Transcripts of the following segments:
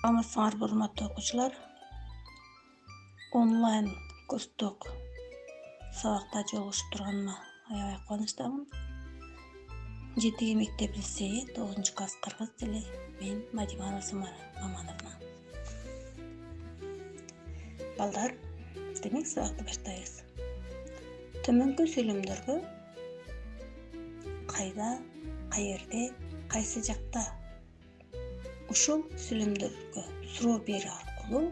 Саламатсыңарбы урматтуу окуучулар. Онлайн курстук сабакта жолугушуп турганыма аябай кубанычтамын. 7 мектеп лицейи 9 класс кыргыз тили. Мен Мадиманова Самара Мамановна. Балдар, демек сабакты баштайбыз. Төмөнкү сүйлөмдөргө кайда, каерде, кайсы жакта ушул сүйлөмдөргө суроо берүү аркылуу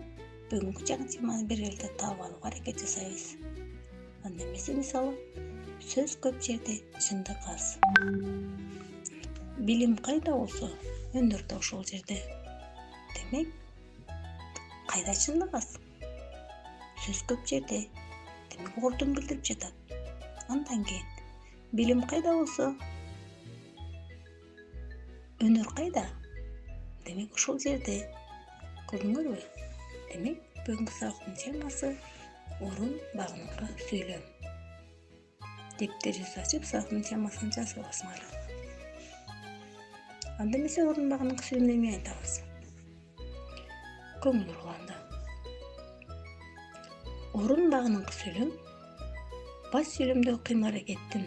бүгүнкү жаңы теманы бир эле таап алууга аракет жасайбыз. Анда эмесе, мисалы, сөз көп жерде чындык аз. Билим кайда болсо, өндөр да ошол жерде. Демек, кайда чындык аз? Сөз көп жерде. Демек, ордун билдирип жатат. Андан кийин билим кайда болсо, өнөр кайда? Демек, ошол жерде. Көрдүңөрбү? Демек, бүгүнкү сабактын темасы орун багыныңкы сүйлөм. Дептериңизди ачып, сабактын темасын жазып аласыңар. Анда эмесе орун багыныңкы сүйлөмдө эмне айтабыз? Көңүл бурганда. Орун багыныңкы сүйлөм баш сүйлөмдөгү кыймыл-аракеттин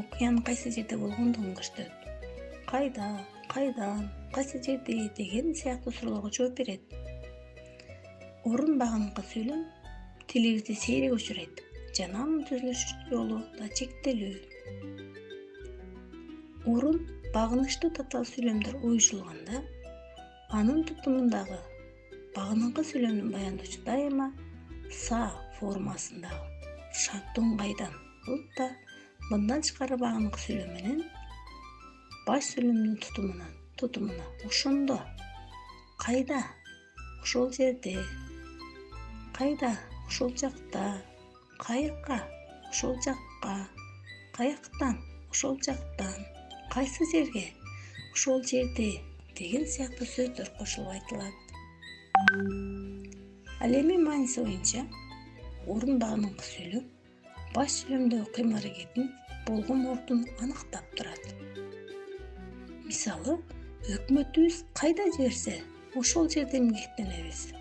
окуянын кайсы жерде болгондугун көрсөтөт. Кайда, кайдан, кайсы жерде деген сыяктуу суроолорго жооп берет. Орун багыныңкы сүйлөм тилибизди сейрек өчүрөйт. Жана анын түзүлүш жолу да чектелүү. Орун багынычтуу татаал сүйлөмдөр уюшулганда, анын тутумундагы багыныңкы сүйлөмдүн баяндоочу дайыма са формасындагы шарттуу ыңгайдан. Бул да мындан тышкары багыныңкы сүйлөм менен баш сүйлөмдүн тутумуна ошондо, кайда, ошол жерде, кайда, ошол жакта, кайерка, ошол жакка, каяктан, ошол жактан, кайсы жерге, ошол жерде деген сыяктуу сөздөр кошулуп айтылат. Ал эми мааниси боюнча орун багыныңкы сүйлөм баш сүйлөмдөгү кыймыл-аракеттин болгон ордун аныктап турат. Мисалы, өкмөтүбүз кайда жиберсе, ошол жерде эмгектенебиз.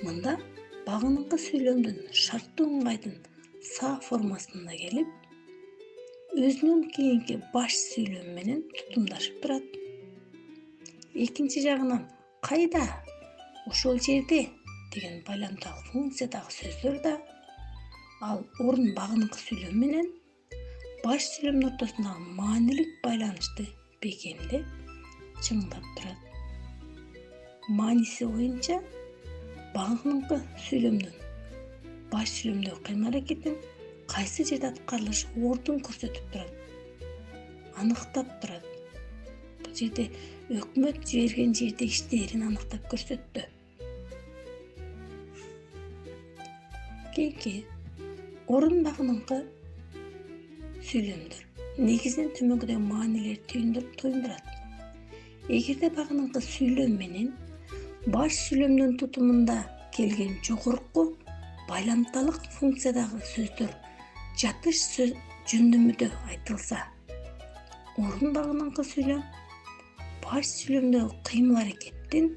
Мында багыныңкы сүйлөмдүн шарттуу ыңгайдын са формасында келип, өзүнөн кийинки баш сүйлөм менен тутумдашып турат. Экинчи жагынан кайда, ошол жерде деген байламдагы функциядагы сөздөр да ал орун багыныңкы сүйлөм менен баш сүйлөмдүн ортосундагы маанилик байланышты бекемдеп, чыңдап турат. Мааниси боюнча багыныңкы сүйлөмдүн баш сүйлөмдөгү кыймыл-аракеттин кайсы жерде аткарылышы ордун көрсөтүп турат, аныктап турат. Бул жерде өкмөт жиберген жерде иштерин аныктап көрсөттү. Кийинки орун багыныңкы сүйлөмдөр негизинен төмөнгөдөгү маанилерди туюндурат. Эгерде багыныңкы сүйлөм менен баш сүйлөмдүн тутумунда келген жогорку байламдалык функциядагы сөздөр жатыш жөндөмүдө айтылса, орун багыныңкы сүйлөм баш сүйлөмдөгү кыймыл-аракеттин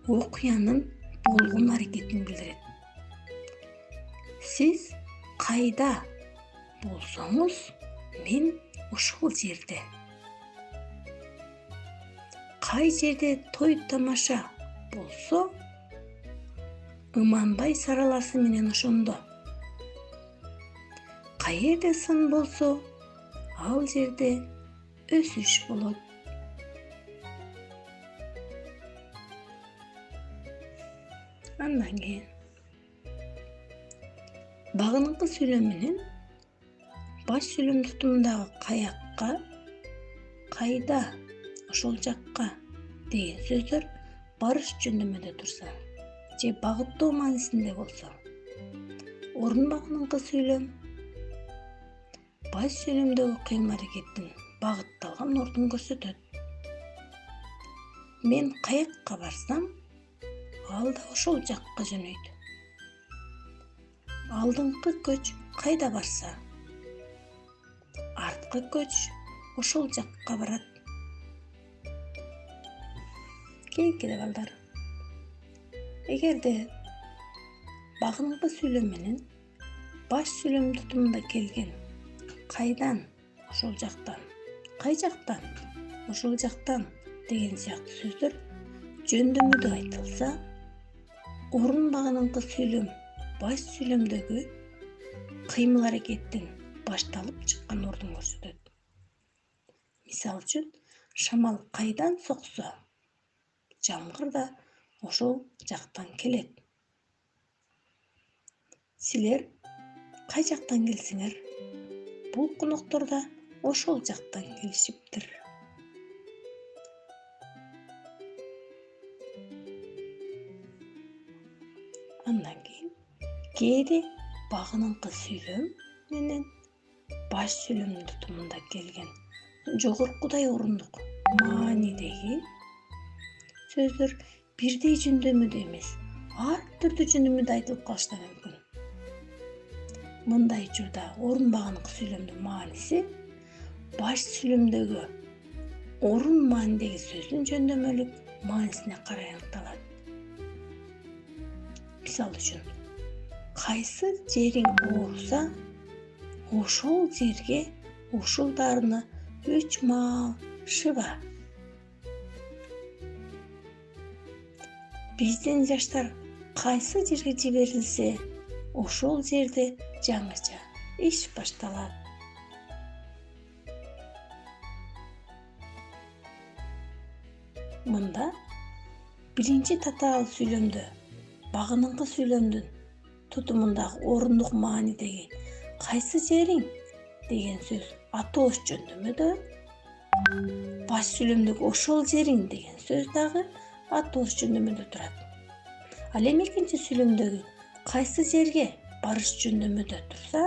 окуянын болгон аракетин билдирет. Сиз кайда болсоңуз, мен ошол жерде. Кай жерде той тамаша болсо, ыманбай сараласы менен ошондо. Каерде сын болсо, ал жерде өсүш болот. Андан кийин багыныңкы сүйлөм менен баш сүйлөм тутумундагы каякка, кайда, ошол жакка деген сөздөр барыш жөндөмүдө турса, же багыттоо маанисинде болсо, орун багыныңкы сүйлөм баш сүйлөмдөгү кыймыл-аракеттин багытталган ордун көрсөтөт. Мен каякка барсам, ал да ошол жакка жөнөйт. Алдыңкы көч кайда барса, арткы көч ошол жакка барат. Кийинкиде балдар, эгерде багынкы сүйлөм менен баш сүйлөм тутумунда келген кайдан, ошол жактан, кай жактан, ошол жактан деген сыяктуу сөздөр жөндөмүдө айтылса, орун багынкы сүйлөм баш сүйлөмдөгү кыймыл аракеттин башталып чыккан ордун көрсөтөт. Мисалы үчүн, шамал кайдан соксо, жамгыр да ошол жактан келет. Силер кай жактан келсеңер, бул коноктор да ошол жактан келишиптир. Андан кийин кээде багынкы сүйлөм менен баш сүйлөм тутумунда келген жогоркудай орундук маанидеги сөздөр бирдей жөндөмүдө эмес, ар түрдүү жөндөмүдө айтылып калышы да мүмкүн. Мындай учурда орун багынкы сүйлөмдүн мааниси баш сүйлөмдөгү орун маанидеги сөздүн жөндөмөлүк маанисине карай аныкталат. Мисалы үчүн, кайсы жериң ооруса, ошол жерге ушул дарыны 3 маал шыба. Биздин жаштар кайсы жерге жиберилсе, ошол жерде жаңыча иш башталат. Мында биринчи татаал сүйлөмдө багынкы сүйлөмдүн тутумундагы орундук маанидеги кайсы жериң деген сөз атоош жөндөмүдө, баш сүйлөмдөгү ошол жериң деген сөз дагы атоош жөндөмүдө турат. Ал эми экинчи сүйлөмдөгү кайсы жерге барыш жөндөмүдө турса,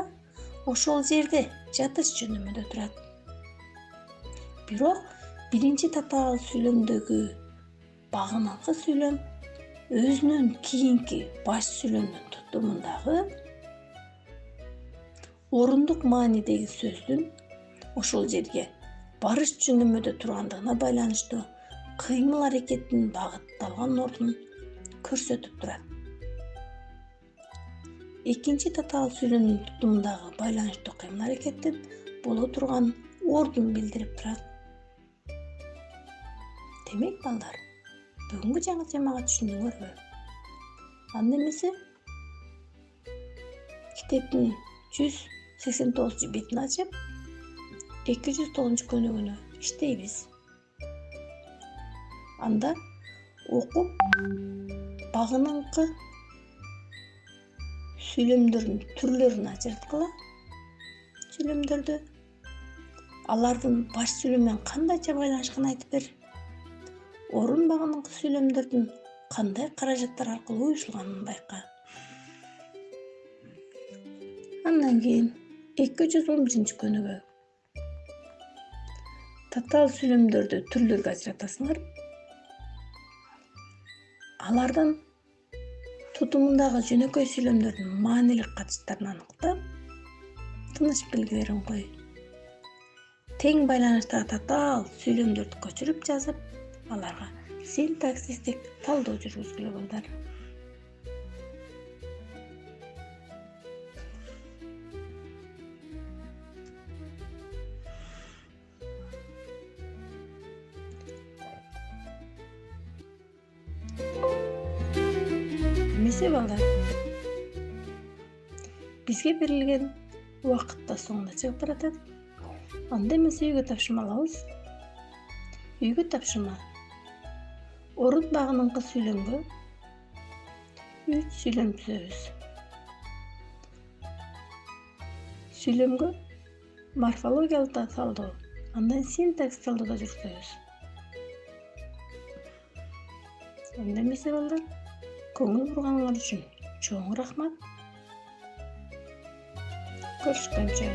ошол жерде жатыш жөндөмүдө турат. Бирок биринчи татаал сүйлөмдөгү багынкы сүйлөм өзүнүн кийинки баш сүйлөмдүн тутумундагы орундук маанидеги сөздүн ошол жерге барыш жөндөмүдө тургандыгына байланыштуу кыймыл аракеттин багытталган ордун көрсөтүп турат. Экинчи татаал сүйлөмдүн тутумундагы байланыштуу кыймыл аракеттин боло турган ордун билдирип турат. Демек балдар, бүгүнкү жаңы темага түшүндүңөрбү? Анда эмесе китептин 189 бетин ачып, 209 көнүгүүнү иштейбиз. Анда окуп, багынкы сүйлөмдөрдүн түрлөрүн ажырткыла, сүйлөмдөрдү, алардын баш сүйлөм менен кандайча байланышканын айтып бер. Орун багынкы сүйлөмдөрдүн кандай каражаттар аркылуу уюшулганын байка. Андан кийин 211 көнүгүү. Татаал сүйлөмдөрдү түрлөргө ажыратасыңар. Алардын тутумундагы жөнөкөй сүйлөмдөрдүн маанилик катыштарын аныктап, тыныш белгилерин кой. Тең байланыштагы татаал сүйлөмдөрдү көчүрүп жазып, аларга синтаксистик талдоо жүргүзгүлө балдар. Эмесе балдар, бизге берилген убакыт да соңуна чыгып баратат. Анда эмесе үйгө тапшырма алабыз. Үйгө тапшырма. Орун багынкы сүйлөмгө 3 сүйлөм түзөбүз. Сүйлөмгө морфологиялык талдоо, андан синтакс талдоо жүргүзөбүз. Анда эмесе балдар, көңүл бурганыңар үчүн чоң рахмат. Көрүшкөнчө.